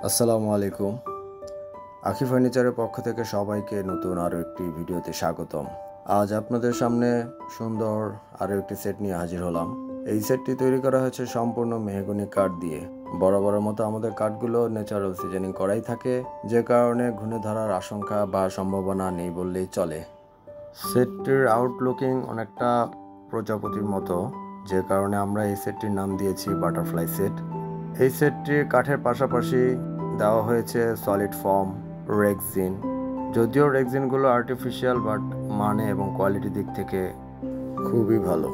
আসসালামু আলাইকুম। আখি ফার্নিচারের পক্ষ থেকে সবাইকে নতুন আরও একটি ভিডিওতে স্বাগতম। আজ আপনাদের সামনে সুন্দর আরও একটি সেট নিয়ে হাজির হলাম। এই সেটটি তৈরি করা হয়েছে সম্পূর্ণ মেহগনি কাঠ দিয়ে। বরাবরের মতো আমাদের কাঠগুলো ন্যাচারাল সিজনিং করাই থাকে, যে কারণে ঘুণে ধরার আশঙ্কা বা সম্ভাবনা নেই বললেই চলে। সেটটির আউটলুকিং অনেকটা প্রজাপতির মতো, যে কারণে আমরা এই সেটটির নাম দিয়েছি বাটারফ্লাই সেট। এই সেটটির কাঠের পাশাপাশি দেওয়া হয়েছে সলিড ফর্ম রেক্সিন। যদিও রেক্সিনগুলো আর্টিফিশিয়াল, বাট মানে এবং কোয়ালিটির দিক থেকে খুবই ভালো।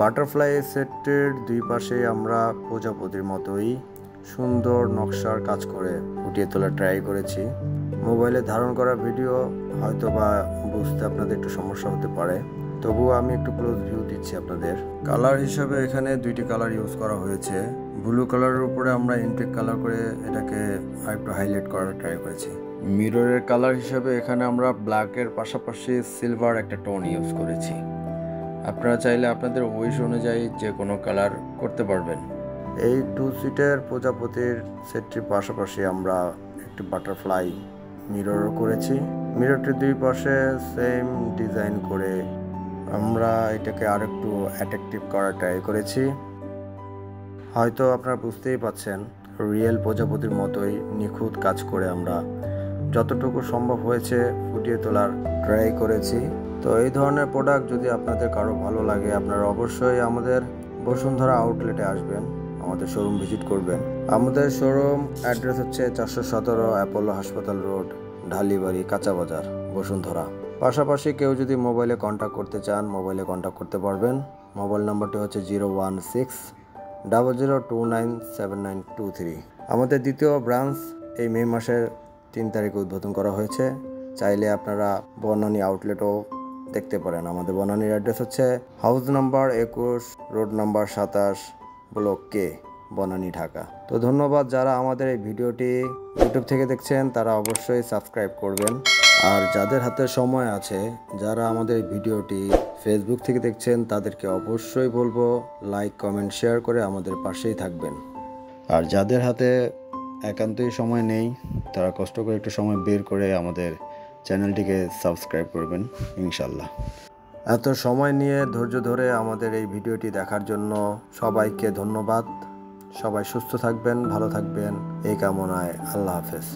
বাটারফ্লাই সেটটির দুই পাশে আমরা প্রজাপতির মতোই সুন্দর নকশার কাজ করে ফুটিয়ে তোলার ট্রাই করেছি। মোবাইলে ধারণ করা ভিডিও হয়তো বা বুঝতে আপনাদের একটু সমস্যা হতে পারে, তবুও আমি একটু ক্লোজ ভিউ দিচ্ছি আপনাদের। কালার হিসাবে এখানে দুইটি কালার ইউজ করা হয়েছে। ব্লু কালারের উপরে আমরা ইনটেক কালার করে এটাকে আরেকটু হাইলাইট করার ট্রাই করেছি। মিররের কালার হিসাবে এখানে আমরা ব্ল্যাকের পাশাপাশি সিলভার একটা টোন ইউজ করেছি। আপনারা চাইলে আপনাদের উইশ অনুযায়ী যে কোনো কালার করতে পারবেন। এই 2 সিটের প্রজাপতির সেটটির পাশাপাশি আমরা একটি বাটারফ্লাই মিররও করেছি। মিররটির দুই পাশে সেম ডিজাইন করে আমরা এটাকে আরেকটু অ্যাট্রাকটিভ করার ট্রাই করেছি। হয়তো আপনারা বুঝতেই পাচ্ছেন, রিয়েল প্রজাপতির মতোই নিখুঁত কাজ করে আমরা যতটুকু সম্ভব হয়েছে ফুটিয়ে তোলার ট্রাই করেছি। তো এই ধরনের প্রোডাক্ট যদি আপনাদের কারো ভালো লাগে, আপনারা অবশ্যই আমাদের বসুন্ধরা আউটলেটে আসবেন, আমাদের শোরুম ভিজিট করবেন। আমাদের শোরুম অ্যাড্রেস হচ্ছে 417 অ্যাপোলো হাসপাতাল রোড, ঢালিবাড়ি, কাঁচা বাজার, বসুন্ধরা। পাশাপাশি কেউ যদি মোবাইলে কন্ট্যাক্ট করতে চান, মোবাইলে কন্ট্যাক্ট করতে পারবেন। মোবাইল নাম্বারটি হচ্ছে 01600297923। আমাদের দ্বিতীয় ব্রাঞ্চ এই মে মাসের 3 তারিখে উদ্বোধন করা হয়েছে। চাইলে আপনারা বনানী আউটলেটও দেখতে পারেন। আমাদের বনানীর অ্যাড্রেস হচ্ছে house number 21, road number 27, block K, Banani, Dhaka. তো ধন্যবাদ যারা আমাদের এই ভিডিওটি ইউটিউব থেকে দেখছেন, তারা অবশ্যই সাবস্ক্রাইব করবেন। আর যাদের হাতে সময় আছে, যারা আমাদের এই ভিডিওটি ফেসবুক থেকে দেখছেন, তাদেরকে অবশ্যই বলবো লাইক, কমেন্ট, শেয়ার করে আমাদের পাশেই থাকবেন। আর যাদের হাতে একান্তই সময় নেই, তারা কষ্ট করে একটু সময় বের করে আমাদের চ্যানেলটিকে সাবস্ক্রাইব করবেন ইনশাল্লাহ। এত সময় নিয়ে ধৈর্য ধরে আমাদের এই ভিডিওটি দেখার জন্য সবাইকে ধন্যবাদ। সবাই সুস্থ থাকবেন, ভালো থাকবেন, এই কামনায় আল্লাহ হাফেজ।